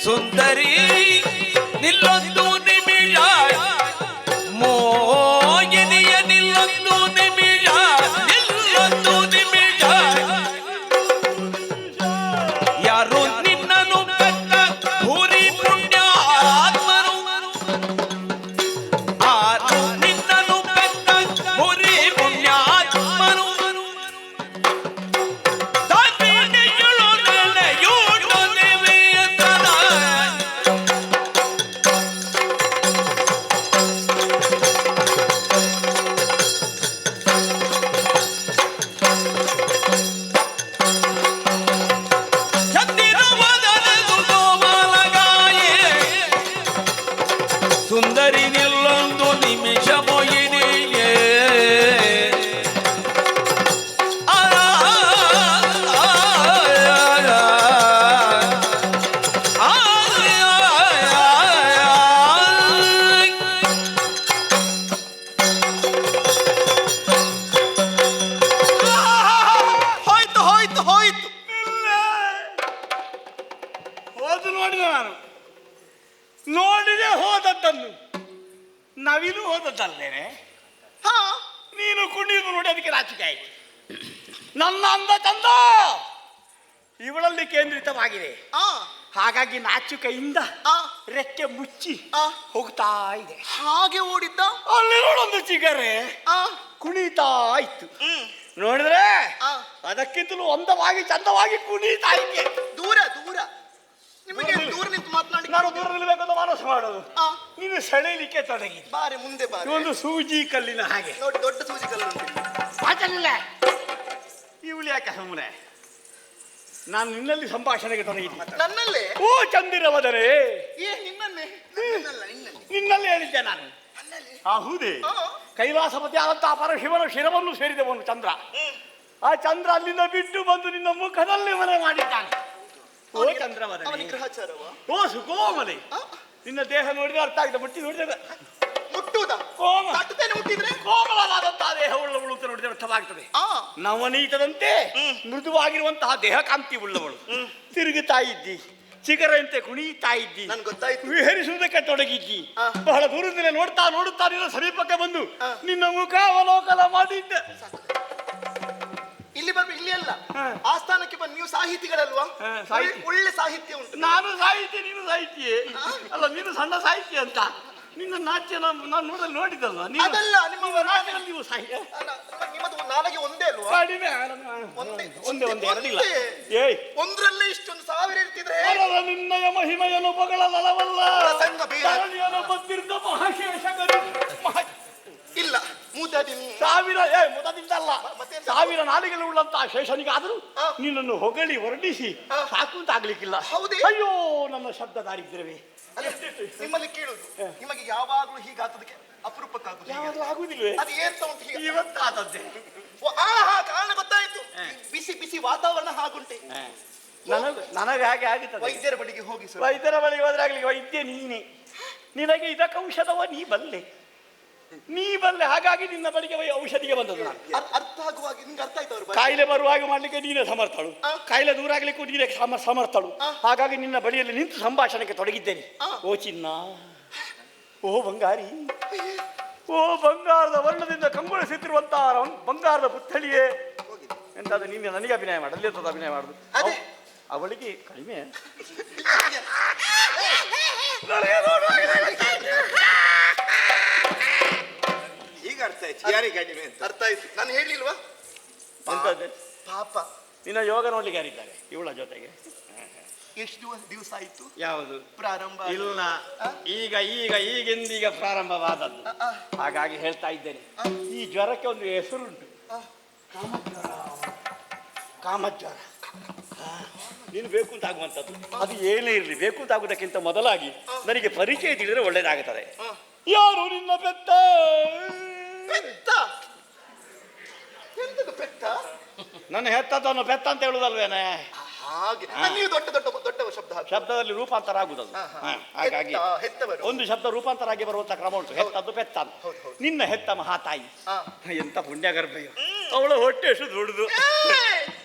ಸುಂದರಿ ನಿಲ್ಲೊಂದು ನಿಮಿಷ ಮೋಗಿನಿಯ ನಿಲ್ಲೊಂದು ನಿಮಿಷ ನಿಲ್ಲೊಂದು ನಿಮಿಷ ಯಾರು ನಿನ್ನನು ಬೆತ್ತ ಭೂರಿ ಪುಣ್ಯಾತ್ಮನು ಆರು ನಿನ್ನನು ಬೆತ್ತ ಭೂರಿ ಪುಣ್ಯಾತ್ಮನು ಸುಂದರಿ ನಿಲ್ಲೊಂದು ನಿಮಿಷ ಮೊಯಿನಿಯೇ ಹೋಯ್ತು ಹೋಯ್ತು ಹೋಯ್ತು ಹೋದು ನೋಡಿದ ನಾನು ನೋಡಿದೆ ಹೋದದ್ದನ್ನು ನವಿಲು ಹೋದದ್ದಲ್ಲೇನೆ. ಹಾ, ನೀನು ಕುಣಿಯುವುದು ನೋಡಿ ಅದಕ್ಕೆ ನಾಚಿಕೆ ಆಯ್ತು. ನನ್ನ ಅಂದ ಚಂದ ಇವಳಲ್ಲಿ ಕೇಂದ್ರಿತವಾಗಿದೆ. ಹಾಗಾಗಿ ನಾಚುಕೆಯಿಂದ ರೆಕ್ಕೆ ಮುಚ್ಚಿ ಹೋಗ್ತಾ ಇದೆ. ಹಾಗೆ ಓಡಿದ್ದ ಅಲ್ಲಿ ನೋಡೊಂದು ಚಿಗರೆ ಕುಣಿತಾ ಇತ್ತು. ನೋಡಿದ್ರೆ ಅದಕ್ಕಿಂತಲೂ ಒಂದವಾಗಿ ಚಂದವಾಗಿ ಕುಣಿತಾ ಇದ್ದೆ. ದೂರ ದೂರ ನಿಮಗೆ ದೂರ ನಿಂತು ಮಾತನಾಡಿ ನಾನು ದೂರ ನಿಲ್ಬೇಕಂತ ಮನಸ್ಸು ಮಾಡೋದು. ನೀನು ಸೆಳೆಯಲಿಕ್ಕೆ ತೊಡಗಿ ಬಾರಿ ಮುಂದೆ ಬಾರಿ. ಒಂದು ಸೂಜಿ ಕಲ್ಲಿನ ಹಾಗೆ ನೋಡಿ ದೊಡ್ಡ ಸೂಜಿ ಕಲ್ಲು ಮಾತಲ್ಲ. ಇವಳು ಯಾಕೆ ಸುಮ್ಮನೆ? ನಾನು ನಿನ್ನಲ್ಲಿ ಸಂಭಾಷಣೆಗೆ ತೊಡಗಿದ್ದೆ. ನನ್ನಲ್ಲೇ? ಓ ಚಂದಿರವದರೆ ನಿನ್ನನ್ನೇ ನಿನ್ನಲ್ಲಿ ಹೇಳಿದ್ದೆ ನಾನು. ಹೌದೇ? ಕೈಲಾಸಪತಿ ಆದಂತಹ ಪರಶಿವನ ಶಿರವನ್ನು ಸೇರಿದವನು ಚಂದ್ರ. ಆ ಚಂದ್ರ ಅಲ್ಲಿಂದ ಬಿಟ್ಟು ಬಂದು ನಿನ್ನ ಮುಖದಲ್ಲಿ ಮನೆ ಮಾಡಿದ್ದಾನೆ. ಓ ಚಂದ್ರವದನೆ, ಓ ಸುಕೋಮಲೆ, ನಿನ್ನ ದೇಹ ನೋಡಿದ್ರೆ ಅರ್ಥ ಆಗಿದೆ. ಮುಟ್ಟಿ ನೋಡಿದ್ರೆ ಕೋಮಲವಾದಂತಹ ದೇಹ ಉಳ್ಳವಳು ಅಂತ ನೋಡಿದ್ರೆ ಅರ್ಥವಾಗ್ತದೆ. ನವನೀತದಂತೆ ಮೃದುವಾಗಿರುವಂತಹ ದೇಹ ಕಾಂತಿ ಉಳ್ಳವಳು. ತಿರುಗುತ್ತಾ ಇದ್ದಿ, ಚಿಗರಂತೆ ಕುಣಿತಾ ಇದ್ದಿ, ವಿಹರಿಸುವುದಕ್ಕೆ ತೊಡಗಿದ್ದಿ. ಬಹಳ ದೂರದಿಂದ ನೋಡ್ತಾ ನೋಡುತ್ತಾ ನಿನ್ನ ಸಮೀಪಕ್ಕೆ ಬಂದು ನಿನ್ನ ಮುಖ ಅವಲೋಕನ ಮಾಡಿದ್ದೆ. ಇಲ್ಲಿ ಬರ್ಬೇಕು, ಇಲ್ಲಿ ಅಲ್ಲ, ಆಸ್ಥಾನಕ್ಕೆ ಬಂದು. ನೀವು ಸಾಹಿತಿಗಳಲ್ವಾ? ಒಳ್ಳೆ ಸಾಹಿತ್ಯ ಉಂಟು. ನಾನು ಸಾಹಿತ್ಯ, ನೀನು ಸಾಹಿತ್ಯೇ ಅಲ್ಲ. ನೀನು ಸಣ್ಣ ಸಾಹಿತ್ಯ ಅಂತ ನಿನ್ನ ನಾಟ್ಯ ನಾನು ನೋಡಿದ್ದಲ್ವ? ಅದಲ್ಲ, ನಿಮ್ಮ ನೀವು ಸಾಹಿತ್ಯ ನಿಮ್ಮದು ನಾಲಿಗೆ ಒಂದೇ ಅಲ್ವಾ? ಕಡಿಮೆ ಒಂದೇ ಎರಡಿಲ್ಲ. ಒಂದ್ರಲ್ಲೇ ಇಷ್ಟೊಂದು ಸಾವಿರ ಇರ್ತಿದ್ರೆ ನಿನ್ನಯ ಮಹಿಮೆಯನ್ನು ಬಗಳಲವಲ್ಲ. ಬಂದಿದ್ದ ಮಹಾಶೇಷಕರು ಇಲ್ಲ ಸಾವಿರ ಮುದದಿಂದಲ್ಲ, ಸಾವಿರ ನಾಲಿಗೆಗಳುಳ್ಳಂತಹ ಶೇಷನಿಗಾದರೂ ನಿನ್ನನ್ನು ಹೊಗಳಿ ಹೊರಡಿಸಿ ಸಾಕು ಅಂತ ಆಗ್ಲಿಕ್ಕಿಲ್ಲ. ಅಯ್ಯೋ ನನ್ನ ಶಬ್ದ ದಾರಿದ್ರವೇ. ನಿಮ್ಮಲ್ಲಿ ಕೇಳುದು, ನಿಮಗೆ ಯಾವಾಗ್ಲೂ ಹೀಗಾತದಕ್ಕೆ ಅಪರೂಪಕ್ಕಾಗುದು? ಯಾವಾಗಲೂ ಆಗುದಿಲ್ವೇ? ಅದು ಏರ್ತಾ ಉಂಟು ಇವತ್ತಾದದ್ದೇ. ಕಾರಣ ಗೊತ್ತಾಯ್ತು. ಬಿಸಿ ಬಿಸಿ ವಾತಾವರಣ ಹಾಗುಂಟೆ. ನನಗೆ ಹಾಗೆ ಆಗುತ್ತದೆ. ವೈದ್ಯರ ಬಳಿಗೆ ಹೋಗಿ. ವೈದ್ಯರ ಬಳಿಗೆ ಹೋದ್ರೆ ಆಗ್ಲಿಕ್ಕೆ ವೈದ್ಯ ನೀನೆ. ನಿನಗೆ ಇದಕ್ಕೆ ಔಷಧವ ನೀ ಬಲ್ಲೆ. ಹಾಗಾಗಿ ನಿನ್ನ ಬಳಿಗೆ ಔಷಧಿಗೆ ಬಂದದ್ದು ನಾನು. ಅರ್ಥ ಆಗುವಾಗ ನಿಂಗೆ ಅರ್ಥ ಆಯ್ತು. ಅವರು ಕಾಯಿಲೆ ಬರುವಾಗ ಮಾಡ್ಲಿಕ್ಕೆ ನೀನೇ ಸಮರ್ಥಳು, ಕಾಯಿಲೆ ದೂರ ಆಗ್ಲಿಕ್ಕೂ ನೀನೇ ಸಮರ್ಥಳು. ಹಾಗಾಗಿ ನಿನ್ನ ಬಳಿಯಲ್ಲಿ ನಿಂತು ಸಂಭಾಷಣೆಗೆ ತೊಡಗಿದ್ದೇನೆ. ಓ ಚಿನ್ನ, ಓ ಬಂಗಾರಿ, ಓ ಬಂಗಾರದ ವರ್ಣದಿಂದ ಕಂಗೊಳಿಸುತ್ತಿರುವಂತಹ ಬಂಗಾರದ ಪುತ್ಥಳಿಯೇ. ಎಂತಾದ ನೀನು ನನಗೆ ಅಭಿನಯ ಮಾಡು, ಅಲ್ಲಿ ಎಂತದ್ದು ಅಭಿನಯ ಮಾಡುದು? ಅವಳಿಗೆ ಕಡಿಮೆ. ಈಗ ಅರ್ಥ ಆಯ್ತು ಯಾರಿಗೆ ಕಡಿಮೆ ಅಂತ. ಅರ್ಥ ಆಯ್ತು. ನಾನು ಹೇಳಿಲ್ವಾ? ಎಂತದ್ದು ಪಾಪ ನಿನ್ನ ಯೋಗ ನೋಡ್ಲಿಕ್ಕೆ ಯಾರಿದ್ದಾರೆ ಇವಳ ಜೊತೆಗೆ? ಎಷ್ಟು ದಿವಸ ಆಯ್ತು? ಯಾವುದು ಪ್ರಾರಂಭ? ಇಲ್ಲ, ಈಗಿಂದೀಗ ಪ್ರಾರಂಭವಾದದ್ದು. ಹಾಗಾಗಿ ಹೇಳ್ತಾ ಇದ್ದೇನೆ, ಈ ಜ್ವರಕ್ಕೆ ಒಂದು ಹೆಸರುಂಟು, ಕಾಮಜ್ವರ. ನೀನು ಬೇಕು ಅಂತ ಆಗುವಂಥದ್ದು. ಅದು ಏನೇ ಇರಲಿ, ಬೇಕು ಅಂತ ಆಗುವುದಕ್ಕಿಂತ ಮೊದಲಾಗಿ ನನಗೆ ಪರಿಚಯ ತಿಳಿದ್ರೆ ಒಳ್ಳೇದಾಗುತ್ತದೆ. ಯಾರು ನಿನ್ನ ಪೆತ್ತ? ಪೆತ್ತ? ಎಂತದು ಪೆತ್ತ? ನನ್ನ ಹೆತ್ತದನ್ನು ಪೆತ್ತ ಅಂತ ಹೇಳುದಲ್ವೇನೆ? ಹಾಗೆ ನೀವು ದೊಡ್ಡ ದೊಡ್ಡ ದೊಡ್ಡ ಶಬ್ದದಲ್ಲಿ ರೂಪಾಂತರ ಆಗುದದು. ಹಾಗಾಗಿ ಒಂದು ಶಬ್ದ ರೂಪಾಂತರ ಆಗಿ ಬರುವಂತ ಕ್ರಮ ಉಂಟು. ಹೆತ್ತದ್ದು ಪೆತ್ತ ಅಂತ. ನಿನ್ನ ಹೆತ್ತ ಮಹಾತಾಯಿ ಎಂತ ಪುಣ್ಯ ಗರ್ಭಯ್ಯ, ಅವಳ ಹೊಟ್ಟೆ ಎಷ್ಟು ದೊಡ್ಡದು.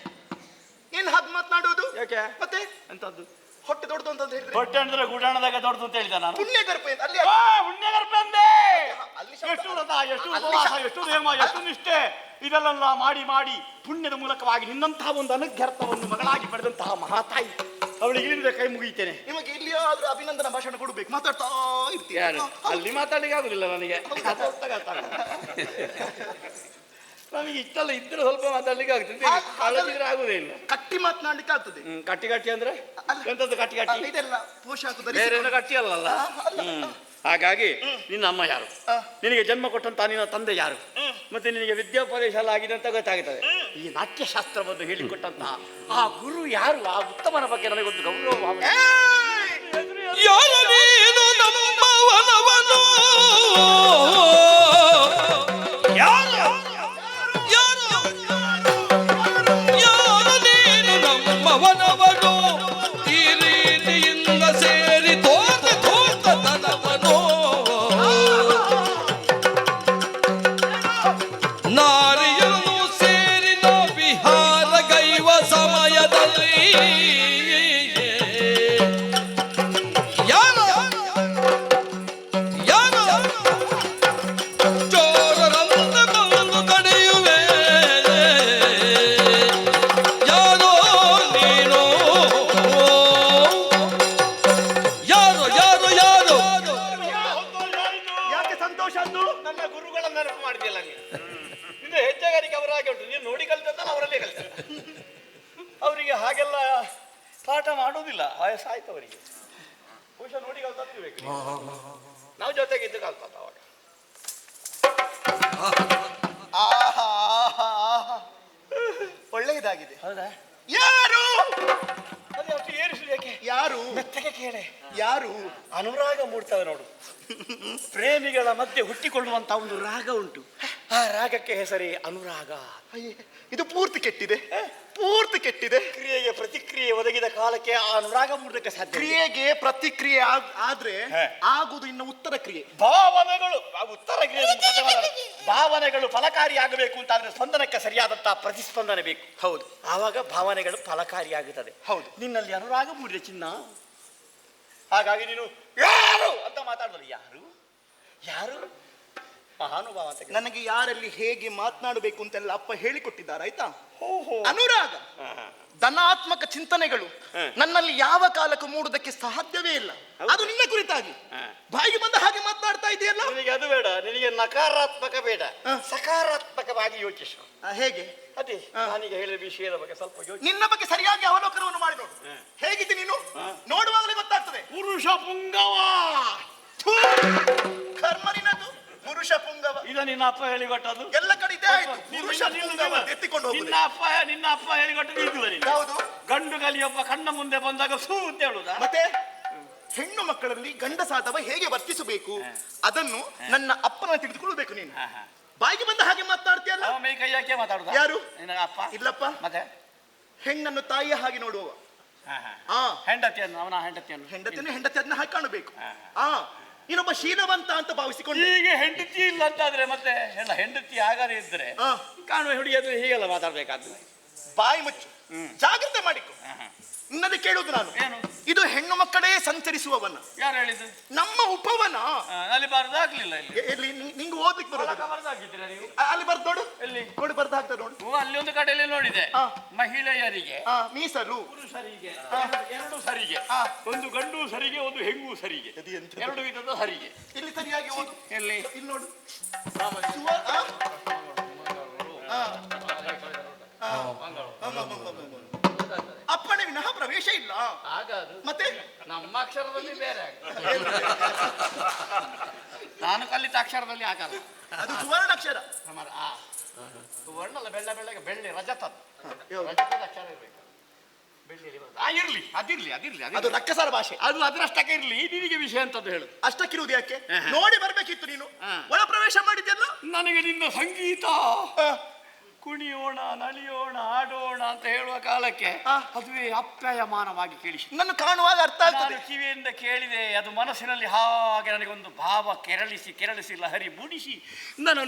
ಏನ್ ಹಾಗೆ ಮಾತನಾಡುವುದು? ಯಾಕೆ ಮತ್ತೆ ಎಂತದ್ದು? ಹೊಟ್ಟೆ ದೊಡ್ಡದು ಅಂತ ಹೇಳಿದ್ರೆ ಹೊಟ್ಟೆ ಅಂದ್ರೆ ಗುಡಾಣದಾಗ ದೊಡ್ಡದು ಅಂತ ಹೇಳಿದ ನಾನು. ಪುಣ್ಯ ಗರ್ಭ ಅಂತ ಅಲ್ಲಿ ಪುಣ್ಯಗರ್ಭ ಅಂದೆ. ಅಲ್ಲಿ ಶಬ್ದ. ಎಷ್ಟು ವ್ರತ, ಎಷ್ಟು ಉಪವಾಸ, ಎಷ್ಟು ನೇಮ, ಎಷ್ಟು ನಿಷ್ಠೆ ಇದೆಲ್ಲ ಮಾಡಿ ಮಾಡಿ ಪುಣ್ಯದ ಮೂಲಕವಾಗಿ ನಿನ್ನಂತಹ ಒಂದು ಅನಗ್ಯರ್ಥವನ್ನು ಮಗಳಾಗಿ ಪಡೆದಂತಹ ಮಹಾತಾಯಿ ಅವಳಿಗೆ ಇಲ್ಲಿಂದ ಕೈ ಮುಗಿಯುತ್ತೇನೆ. ನಿಮಗೆ ಇಲ್ಲಿಯಾದ್ರೂ ಅಭಿನಂದನಾ ಭಾಷಣ ಕೊಡ್ಬೇಕು, ಮಾತಾಡ್ತಾ ಇರ್ತೀಯ. ಯಾರು ಅಲ್ಲಿ ಮಾತಾಡ್ಲಿಕ್ಕೆ ಆಗುದಿಲ್ಲ ನನಗೆ. ನಮಗೆ ಇಷ್ಟೆಲ್ಲ ಇದ್ರೆ ಸ್ವಲ್ಪ ಮಾತಾಡ್ಲಿಕ್ಕೆ ಆಗ್ತದೆ, ಕಾಳಜಿದ್ರೆ ಆಗುದೇ ಇಲ್ಲ. ಕಟ್ಟಿ ಮಾತನಾಡ್ಲಿಕ್ಕೆ ಆಗ್ತದೆ. ಕಟ್ಟಿ ಕಟ್ಟಿ ಅಂದ್ರೆ ಎಂತದ್ದು ಕಟ್ಟಿ ಕಟ್ಟಿ? ಇದೆಲ್ಲ ಪೋಷಾಕ ಬೇರೆ ಏನೋ ಕಟ್ಟಿ ಅಲ್ಲಲ್ಲ. ಹಾಗಾಗಿ ನಿನ್ನ ಅಮ್ಮ ಯಾರು, ನಿನಗೆ ಜನ್ಮ ಕೊಟ್ಟಂತ ನಿನ್ನ ತಂದೆ ಯಾರು, ಮತ್ತೆ ನಿನಗೆ ವಿದ್ಯೋಪದೇಶ ಎಲ್ಲ ಆಗಿದೆ ಅಂತ ಗೊತ್ತಾಗುತ್ತದೆ. ಈ ನಾಟ್ಯಶಾಸ್ತ್ರವನ್ನು ಹೇಳಿಕೊಟ್ಟಂತಹ ಆ ಗುರು ಯಾರು, ಆ ಉತ್ತಮನ ಬಗ್ಗೆ ನನಗೊಂದು ಗೌರವ ಭಾವನೆ. ಯಾರು ನೀನು ನಮ್ಮವನವನು, ಯಾರು ಯಾರು ಯಾರು ನೀನು ನಮ್ಮವನವನು, ಈ ರೀತಿಯಿಂದ ಸೇರಿ ತೋರ್ತತನವನು, ನಾರಿಯನ್ನು ಸೇರಿನ ವಿಹಾರ ಗೈವ ಸಮಯದಲ್ಲಿ ಯಾರು ಯಾರು ಚೋರರಂತೆ ಬಂದು ತಡೆಯುವೆ, ಯಾರೋ ನೀನು, ಯಾರು ಯಾರು ಯಾರು ಯಾಕೆ ಸಂತೋಷ ಅಂದು? ನನ್ನ ಗುರುಗಳನ್ನ ನೆನಪು ಮಾಡಿದೆಯಲ್ಲ ನೀನು. ನಿನ್ನ ಹೆಜ್ಜೆಗಾರಿಕೆ ಅವರಾಗೆ ಉಂಟು, ನೀನು ನೋಡಿ ಕಲಿತ ಅವರಲ್ಲೇ ಕಲಿತ. ಅವರಿಗೆ ಹಾಗೆಲ್ಲ ಪಾಠ ಮಾಡೋದಿಲ್ಲ, ವಯಸ್ಸಾಯ್ತು ಅವರಿಗೆ. ಬಹುಶಃ ನೋಡಿ ಕಲ್ತಿರ್ಬೇಕು, ನಾವು ಜೊತೆಗಿದ್ದು ಕಲ್ತದ್ದು ಅವಾಗ. ಆಹಾ ಆಹಾ ಆಹಾ, ಒಳ್ಳೆಯದಾಗಿದೆ. ಹೌದಾ? ಯಾರು ಅದೇ ಅಷ್ಟು ಏರಿಸಲು ಯಾಕೆ? ಯಾರು ಮೆತ್ತಗೆ ಕೇಳೆ. ಯಾರು ಅನುರಾಗ ಮೂಡ್ತವೆ ನೋಡು. ಪ್ರೇಮಿಗಳ ಮಧ್ಯೆ ಹುಟ್ಟಿಕೊಳ್ಳುವಂತ ಒಂದು ರಾಗ ಉಂಟು, ಆ ರಾಗಕ್ಕೆ ಹೆಸರೇ ಅನುರಾಗ. ಅಯ್ಯೇ, ಇದು ಪೂರ್ತಿ ಕೆಟ್ಟಿದೆ, ಪೂರ್ತಿ ಕೆಟ್ಟಿದೆ. ಕ್ರಿಯೆಗೆ ಪ್ರತಿಕ್ರಿಯೆ ಒದಗಿದ ಕಾಲಕ್ಕೆ ಆ ಅನುರಾಗ ಮೂಡಲಿಕ್ಕೆ ಸಾಧ್ಯ. ಕ್ರಿಯೆಗೆ ಪ್ರತಿಕ್ರಿಯೆ ಆದ್ರೆ ಆಗುವುದು ಇನ್ನು ಉತ್ತರ ಕ್ರಿಯೆ. ಭಾವನೆಗಳು, ಉತ್ತರ ಕ್ರಿಯೆ ಭಾವನೆಗಳು ಫಲಕಾರಿಯಾಗಬೇಕು ಅಂತಾದ್ರೆ ಸ್ಪಂದನಕ್ಕೆ ಸರಿಯಾದಂತಹ ಪ್ರತಿಸ್ಪಂದನೆ ಬೇಕು. ಹೌದು, ಆವಾಗ ಭಾವನೆಗಳು ಫಲಕಾರಿಯಾಗುತ್ತದೆ. ಹೌದು. ನಿನ್ನಲ್ಲಿ ಅನುರಾಗ ಮೂಡಿದೆ ಚಿನ್ನ, ಹಾಗಾಗಿ ನೀನು ಯಾರು ಅಂತ ಮಾತಾಡೋದು. ಯಾರು ಯಾರು ಮಹಾನುಭಾವ ಅಂತ. ನನಗೆ ಯಾರಲ್ಲಿ ಹೇಗೆ ಮಾತನಾಡಬೇಕು ಅಂತೆಲ್ಲ ಅಪ್ಪ ಹೇಳಿಕೊಟ್ಟಿದ್ದಾರೆ, ಆಯ್ತಾ? ಅನುರಾಗ, ಧನಾತ್ಮಕ ಚಿಂತನೆಗಳು ನನ್ನಲ್ಲಿ ಯಾವ ಕಾಲಕ್ಕೂ ಮೂಡುವುದಕ್ಕೆ ಸಾಧ್ಯವೇ ಇಲ್ಲ. ಅದು ನಿನ್ನ ಕುರಿತಾಗಿ ಬಾಯಿಗೆ ಬಂದ ಹಾಗೆ ಮಾತನಾಡ್ತಾ ಇದೆಯಲ್ಲ. ನಿನಗೆ ಅದು ಬೇಡ, ನಿನಗೆ ನಕಾರಾತ್ಮಕ ಬೇಡ, ಸಕಾರಾತ್ಮಕವಾಗಿ ಯೋಚಿಸು. ಹೇಗೆ? ಅದೇ ನಾನೀಗ ಹೇಳಿದ ವಿಷಯದ ಬಗ್ಗೆ ಸ್ವಲ್ಪ ಯೋಚಿಸಿ. ನಿನ್ನ ಬಗ್ಗೆ ಸರಿಯಾಗಿ ಅವಲೋಕನವನ್ನು ಮಾಡಿ ನೋಡು. ಹೇಗಿದ್ದೆ ನೀನು ನೋಡುವಾಗಲೇ ಗೊತ್ತಾಗ್ತದೆ. ಪುರುಷ ಪುಂಗವ, ಕರ್ಮ ನಿನ್ನದು. ಪುರುಷ ಪುಂಗವ ಇದು ನಿನ್ನ ಅಪ್ಪ ಹೇಳಿಕೊಟ್ಟದು. ಎಲ್ಲ ಕಡೆ ಇದೆ ಆಯ್ತು. ಪುರುಷ ಪುಂಗವ ಎತ್ತಿಕೊಂಡು ಹೋಗುದು. ನಿನ್ನ ಅಪ್ಪ ಹೇಳಿಕೊಟ್ಟದು ಇದು. ಯಾವುದು? ಗಂಡು ಗಲಿಯೊಬ್ಬ ಕಣ್ಣ ಮುಂದೆ ಬಂದಾಗ ಸೂ ಅಂತ ಹೇಳುದಾ? ಮತ್ತೆ ಹೆಣ್ಣು ಮಕ್ಕಳಲ್ಲಿ ಗಂಡಸಾದವ ಹೇಗೆ ವರ್ತಿಸಬೇಕು ಅದನ್ನು ನನ್ನ ಅಪ್ಪನ ತಿಳಿದುಕೊಳ್ಳಬೇಕು. ನೀನು ಬಾಯಿಗೆ ಬಂದ ಹಾಗೆ ಮಾತನಾಡ್ತೀಯಲ್ಲ. ಮೈ ಕೈ ಯಾಕೆ ಮಾತಾಡುದ? ಯಾರು? ನಿನ್ನ ಅಪ್ಪ? ಇಲ್ಲಪ್ಪ. ಮತ್ತೆ ಹೆಣ್ಣನ್ನು ತಾಯಿಯ ಹಾಗೆ ನೋಡುವವ. ಹೆಂಡತಿಯನ್ನು, ಅವನ ಹೆಂಡತಿಯನ್ನು, ಹೆಂಡತಿ ಅದನ್ನ ಹಾಗೆ ಕಾಣಬೇಕು. ಇನ್ನೊಬ್ಬ ಶೀಲವಂತ ಅಂತ ಭಾವಿಸಿಕೊಂಡು. ಈಗ ಹೆಂಡತಿ ಇಲ್ಲ ಅಂತಾದ್ರೆ ಮತ್ತೆ ಹೆಂಡತಿ ಆಗದೇ ಇದ್ರೆ ಕಾಣುವ ಹುಡುಗಿಯಾದ್ರೆ ಹೀಗೆಲ್ಲ ಮಾತಾಡ್ಬೇಕಾದ್ರೆ ಬಾಯಿ ಮುಚ್ಚು, ಜಾಗ್ರತೆ ಮಾಡಿಕೊ. ನಿನ್ನದೇ ಕೇಳುವುದು ನಾನು. ಏನು? ಇದು ಹೆಣ್ಣು ಮಕ್ಕಳೇ ಸಂಚರಿಸುವವನ. ಯಾರು ಹೇಳಿದ್ದು? ನಮ್ಮ ಉಪವನ. ಅಲ್ಲಿ ಬರ್ದಾಗ್ಲಿಲ್ಲ. ಎಲ್ಲಿ ನಿಂಗೆ ಓದ್ಲಿಕ್ಕೆ ಬರೋದು? ಬರ್ದಾಗಿದ್ದೀರಾ ನೀವು? ಅಲ್ಲಿ ಬರ್ದು ನೋಡು. ಎಲ್ಲಿ ನೋಡಿ ಬರ್ದು ಹಾಕ್ತಾರೆ ನೋಡು. ಅಲ್ಲಿ ಒಂದು ಕಡೆಯಲ್ಲಿ ನೋಡಿದೆ, ಮಹಿಳೆಯರಿಗೆ ಮೀಸಲು, ಪುರುಷರಿಗೆ ಎರಡು ಸರಿಗೆ, ಒಂದು ಗಂಡು ಸರಿಗೆ ಒಂದು ಹೆಂಗು ಸರಿಗೆ, ಎರಡು ವಿಧದ ಸರಿಗೆ. ಇಲ್ಲಿ ಸರಿಯಾಗಿ ಓದು. ಎಲ್ಲಿ? ಇಲ್ಲಿ ನೋಡು. ಅಪ್ಪಣೆ ವಿನಃ ಪ್ರವೇಶ ಇಲ್ಲ. ಮತ್ತೆ ನಮ್ಮ ಅಕ್ಷರದಲ್ಲಿ ಬೇರೆ, ನಾನು ಕಲಿತ ಅಕ್ಷರದಲ್ಲಿ ಆಗಲ್ಲ. ಅದು ಸುವರ್ಣ ಅಕ್ಷರ. ಸುವರ್ಣ ಅಲ್ಲ, ಬೆಳ್ಳ ಬೆಳ್ಳಗೆ ಬೆಳ್ಳಿ ರಜತ, ರಜತದ ಅಕ್ಷರ ಇರ್ಬೇಕು. ಇರ್ಲಿ, ಅದಿರ್ಲಿ. ಅದು ರಕ್ಕಸರ ಭಾಷೆ. ಅದು ಅದರಷ್ಟಕ್ಕೆ ಇರ್ಲಿ. ನಿನಗೆ ವಿಷಯ ಅಂತದ್ದು ಹೇಳು. ಅಷ್ಟಕ್ಕಿರುವುದು ಯಾಕೆ? ನೋಡಿ ಬರ್ಬೇಕಿತ್ತು ನೀನು. ಒಳ ಪ್ರವೇಶ ಮಾಡಿದ್ಯಲ್ಲ. ನನಗೆ ನಿನ್ನ ಸಂಗೀತ, ಕುಣಿಯೋಣ, ನಲಿಯೋಣ, ಆಡೋಣ ಅಂತ ಹೇಳುವ ಕಾಲಕ್ಕೆ ಅದುವೇ ಅಪ್ಯಾಯಮಾನವಾಗಿ ಕೇಳಿಸಿ ನನ್ನ ಕಾಣುವಾಗ ಅರ್ಥ ಆಗ್ತದೆ. ಕಿವಿಯಿಂದ ಕೇಳಿದೆ, ಅದು ಮನಸ್ಸಿನಲ್ಲಿ ಹಾಗೆ ನನಗೊಂದು ಭಾವ ಕೆರಳಿಸಿ ಲಹರಿ ಮೂಡಿಸಿ ನಾನು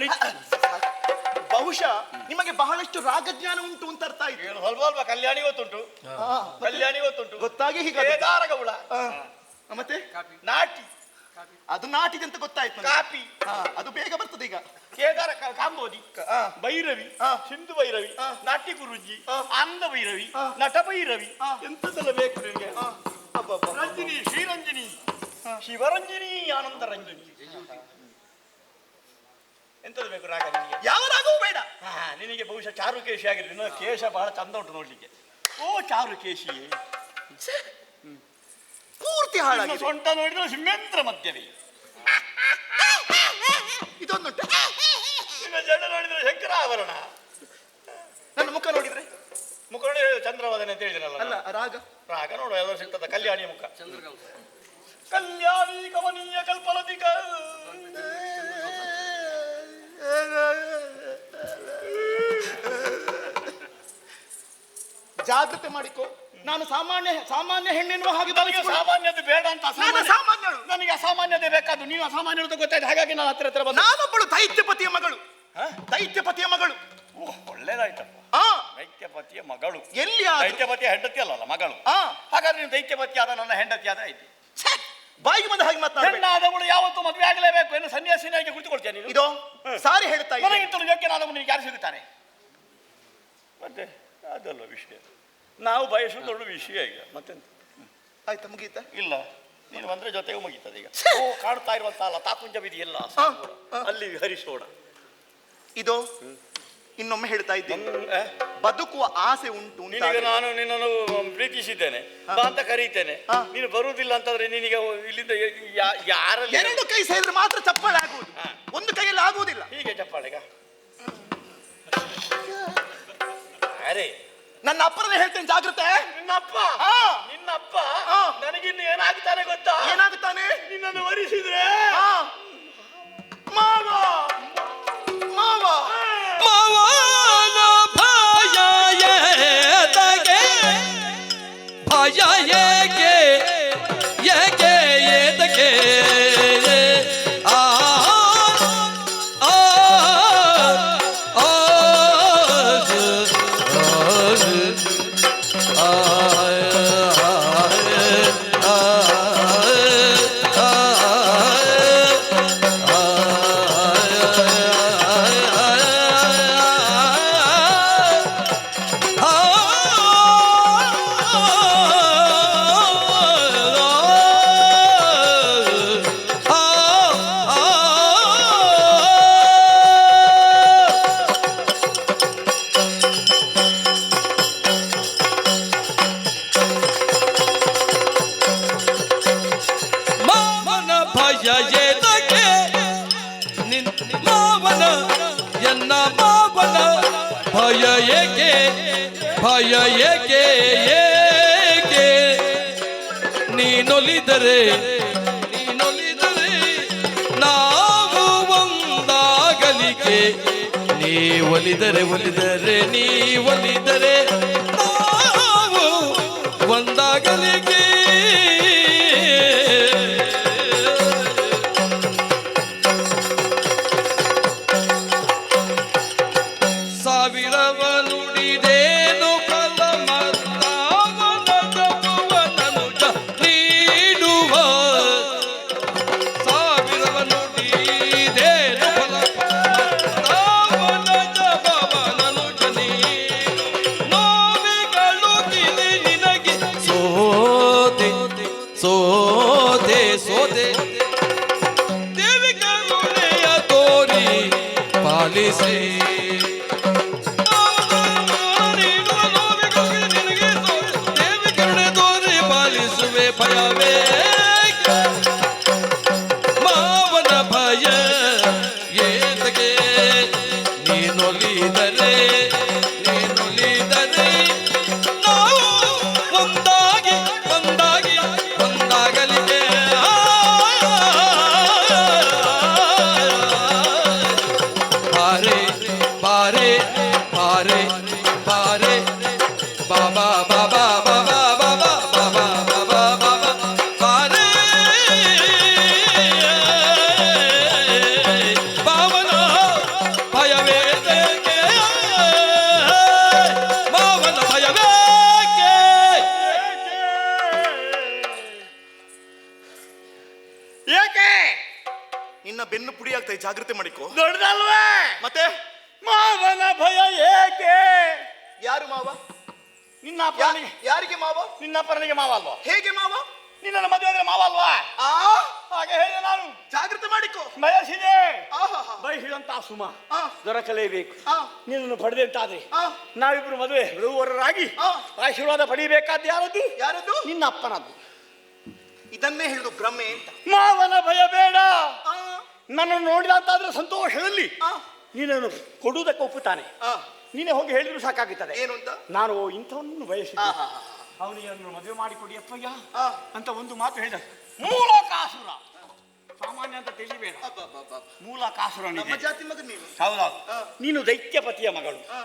ಬಹುಶಃ ನಿಮಗೆ ಬಹಳಷ್ಟು ರಾಗಜ್ಞಾನ ಉಂಟು ಅಂತ ಅರ್ಥ ಆಯ್ತು. ಏನು ಸ್ವಲ್ಪ ಸ್ವಲ್ಪ ಕಲ್ಯಾಣಿ ಗೊತ್ತುಂಟು, ಕಲ್ಯಾಣಿ ಗೊತ್ತುಂಟು, ಗೊತ್ತಾಗಿ ಹೀಗೆ ಕೇದಾರ ಗೌಳ, ಮತ್ತೆ ನಾಟಿ, ಅದು ನಾಟಿದೆ ಅಂತ ಗೊತ್ತಾಯ್ತು ನನಗೆ. ಕಾಪಿ, ಅದು ಬೇಗ ಬರ್ತದೆ ಈಗ. ಕೇದಾರ ಕಾಂಬೋದಿ, ಭೈರವಿ, ಸಿಂಧು ಭೈರವಿ, ನಾಟ್ಯ ಗುರುಜಿ, ಆನಂದ ಭೈರವಿ, ನಟ ಭೈರವಿ, ಎಂತದೆಲ್ಲ ಬೇಕು ನಿಮಗೆ. ರಂಜಿನಿ, ಶ್ರೀರಂಜಿನಿ, ಶಿವರಂಜಿನಿ, ಆನಂದ ರಂಜಿನಿ, ಎಂತದ್ದು ಬೇಕು ರಾಗ ನಿನಗೆ? ಯಾವ ರಾಗವೂ ಬೇಡ. ನಿನಗೆ ಬಹುಶಃ ಚಾರುಕೇಶಿ ಆಗಿರ್ಲಿ, ನಿನ್ನ ಕೇಶ ಬಹಳ ಚಂದ ಉಂಟು ನೋಡ್ಲಿಕ್ಕೆ. ಓ ಚಾರುಕೇಶಿ, ಪೂರ್ತಿ ಹಾಳಾಗಿದೆ. ಸೊಂಟ ನೋಡಿದ್ರೆ ಸಿಂಹೇಂದ್ರ ಮಧ್ಯವೇ, ಇದೊಂದುಂಟು. ನಿನ್ನ ಜಡ ನೋಡಿದ್ರೆ ಶಂಕರಾಭರಣ, ನನ್ನ ಮುಖ ನೋಡಿದ್ರೆ ಮುಖ ನೋಡಿ ಚಂದ್ರವಾದನೆ ಅಂತ ಹೇಳಿದ್ರಲ್ಲ. ಅಲ್ಲ ರಾಗ ರಾಗ ನೋಡುವ ಯಾವ್ದು ಸಿಗ್ತದ? ಕಲ್ಯಾಣಿಯ ಮುಖ, ಕಲ್ಯಾಣಿ ಕಮನೀಯ ಕಲ್ಪಲತಿಕ. ಜಾಗ್ರತೆ ಮಾಡಿಕೊ. ನಾನು ಸಾಮಾನ್ಯ ಹೆಣ್ಣೆನ್ನುವ ಹಾಗೆ ನನಗೆ ಸಾಮಾನ್ಯತೆ ಬೇಡ ಅಂತ. ಸಾಮಾನ್ಯಳು, ನನಗೆ ಅಸಾಮಾನ್ಯತೆ ಬೇಕಾದ್ದು. ನೀನು ಅಸಾಮಾನ್ಯರು ಅಂತ ಗೊತ್ತಾಯ್ತು, ಹಾಗಾಗಿ ನಾನು ಹತ್ರ ಬಂದ. ನಾನೊಬ್ಬಳು ದೈತ್ಯಪತಿಯ ಮಗಳು. ದೈತ್ಯಪತಿಯ ಮಗಳು. ಒಳ್ಳೇದಾಯ್ತಪ್ಪ. ದೈತ್ಯಪತಿಯ ಮಗಳು. ಎಲ್ಲಿ ದೈತ್ಯಪತಿಯ ಹೆಂಡತಿ ಅಲ್ಲಲ್ಲ ಮಗಳು. ಹಾಗಾದ್ರೆ ನೀನು ದೈತ್ಯಪತಿ ಆದ ನನ್ನ ಹೆಂಡತಿ ಆದ ಆಯ್ತು. ಬಾಯಿಗೆ ಬಂದ ಹಾಗೆ ಮಾತನಾಡ. ಹೆಣ್ಣಾದವಳು ಯಾವತ್ತೂ ಮದುವೆ ಆಗಲೇಬೇಕು. ಏನು ಸನ್ಯಾಸಿನಾಗಿ ಕುಳಿತುಕೊಳ್ತೇನೆ ನೀನು? ಇದು ಸಾರಿ ಹೇಳ್ತಾ ಇದ್ದೀನಿ. ನನಗಿಂತಲೂ ಯೋಗ್ಯನಾದವನು ನಿನಗೆ ಯಾರು ಸಿಗುತ್ತಾರೆ? ಮತ್ತೆ ಅದಲ್ಲ ವಿಷಯ, ನಾವು ಬಯಸುವ ದೊಡ್ಡ ವಿಷಯ ಈಗ. ಮತ್ತೆಂತ ಆಯ್ತಾ, ಮುಗೀತಾ? ಇಲ್ಲ, ನೀನು ಬಂದ್ರೆ ಜೊತೆಗೂ ಮುಗೀತದೆ ಈಗ. ಓ, ಕಾಣ್ತಾ ಇರುವಂತಲ್ಲ ತಾಕುಂಜ ಬಿದಿ ಎಲ್ಲ ಅಲ್ಲಿ ಹರಿಸೋಣ. ಇದು ಇನ್ನೊಮ್ಮೆ ಹೇಳ್ತಾ ಇದ್ದೀನಿ, ಬದುಕುವ ಆಸೆ ಉಂಟು. ನಿನಗೆ ನಾನು ನಿನ್ನನ್ನು ಪ್ರೀತಿಸಿದ್ದೇನೆ ಬಾ ಅಂತ ಕರೀತೇನೆ, ನೀನು ಬರುವುದಿಲ್ಲ ಅಂತಂದ್ರೆ ನಿನಗೆ ಇಲ್ಲಿಂದ ಯಾರಲ್ಲಿ ಎರಡು ಕೈ ಸೇರಿದ್ರೆ ಮಾತ್ರ ಚಪ್ಪಾಳೆ ಆಗುವುದು, ಒಂದು ಕೈಯಲ್ಲಿ ಆಗುವುದಿಲ್ಲ. ಹೀಗೆ ಚಪ್ಪಾಳೆಗ? ಅರೆ, ನನ್ನ ಅಪ್ಪನೇ ಹೇಳ್ತೇನೆ, ಜಾಗ್ರತೆ. ನಿನ್ನಪ್ಪ ನನಗಿನ್ನು ಏನಾಗ್ತಾನೆ ಗೊತ್ತಾ? ಏನಾಗುತ್ತಾನೆ? ನಿನ್ನನ್ನು ವರಿಸಿದ್ರೆ ಮಾವ ಮಾವ ಮಾವನ ಭಯ ಏತಗೆ, ಭಯ ಏಕೆ ಏಕೆ ಏತಗೆ? ಆ ಆ ಆ ಭಯ ಏಕೆ ಭಯ ಏಕೆ ಏಕೆ? ನೀನೊಲಿದರೆ ನಾವು ಒಂದಾಗಲಿಕ್ಕೆ, ನೀ ಒಲಿದರೆ ನೀ ಒಲಿದರೆ ನಾವು ಒಂದಾಗಲಿಕ್ಕೆ. ಸಾವಿರವನುಡಿದೇನು ಫಲಮತ್ತಾವನ ಜಪವನನು ನೀಡುವ. ಸಾವಿರವನುಡಿದೇನು ಫಲಮತ್ತಾವನ ಜಪವನನು ನೀಡು. ನೋವಿಗಳು ಕಿಲಿ ನಿನಗೆ ಸೋತೆ ಸೋತೆ ಸೋತೆ. ದೇವಿ ಕರುಣೆಯ ತೋರಿ ಪಾಲಿಸಿ, ಭಯವೇ ಮಾವನ ಭಯ ಏತಗೆ? ನೀನೊಲಿದರೆ ನಾವು ಒಂದಾಗಲಿಕ್ಕೆ. ಬಾರೆ ಏಕೆ ನಿನ್ನ ಬೆನ್ನು ಪುಡಿ ಆಗ್ತದೆ, ಜಾಗ್ರತೆ ಮಾಡಿಕೋ. ದೊಡ್ಡದಲ್ವೇ? ಮತ್ತೆ ಮಾವನ ಭಯ ಏಕೆ? ಯಾರು ಮಾವ? ನಿನ್ನ ಅಪ್ಪನಿಗೆ ಯಾರಿಗೆ ಮಾವ? ನಿನ್ನ ಅಪ್ಪನಿಗೆ ಮಾವ ಅಲ್ವಾ? ಹೇಗೆ ಮಾವ? ನಿನ್ನ ಮದುವೆ ಆದ್ರೆ ಮಾವ ಅಲ್ವಾ? ಆ ಹಾಗೆ ಹೇಳಿದೆ ನಾನು. ಜಾಗ್ರತೆ ಮಾಡಿಕೋ. ಬಯಸಿದೆ, ಆಹಾಹಾ. ಬಯಸಿದಂತ ಸುಮ ಆ, ದೊರಕಲೇಬೇಕು. ಆ, ನಿನ್ನನ್ನು ಪಡೆದಂತಾದ್ರೆ ಆ, ನಾವಿಬ್ರು ಮದುವೆ ವಧುವರರಾಗಿ ಆ. ಆಶೀರ್ವಾದ ಪಡೆಯಬೇಕಾದ ಯಾರದ್ದು? ಯಾರದು? ನಿನ್ನ ಅಪ್ಪನದ್ದು. ಇದನ್ನೇ ಹೇಳುದು ಭ್ರಮೆ ಅಂತ. ಮಾವನ ಭಯ ಬೇಡ. ಆ, ನನ್ನನ್ನು ನೋಡಿದಂತಾದ್ರೆ ಸಂತೋಷದಲ್ಲಿ ಆ, ನಿನ್ನನ್ನು ಕೊಡುವುದಕ್ಕೆ ಒಪ್ಪುತ್ತಾನೆ. ಆ. ನೀನೇ ಹೋಗಿ ಹೇಳಿದ್ರು ಸಾಕಾಗುತ್ತದೆ. ಏನು ಅಂತ? ನಾನು ಇಂಥವನ್ನು ಬಯಸಿದ್ದೆ, ಆಹಾಹಾ. ಅವನಿಗೆ ಅದನ್ನು ಮದುವೆ ಮಾಡಿಕೊಡಿ ಅಪ್ಪಯ್ಯ ಆ. ಅಂತ ಒಂದು ಮಾತು ಹೇಳಿದ. ಮೂಲಕಾಸುರ, ಸಾಮಾನ್ಯ ಅಂತ ತಿಳಿಬೇಡ, ಅಬ್ಬಬ್ಬಬ್ಬ. ಮೂಲಕಾಸುರ. ನಮ್ಮ ಜಾತಿ ಮಗ ನೀನು. ಹೌದೌದು. ಆ. ನೀನು ದೈತ್ಯಪತಿಯ ಮಗಳು. ಆ.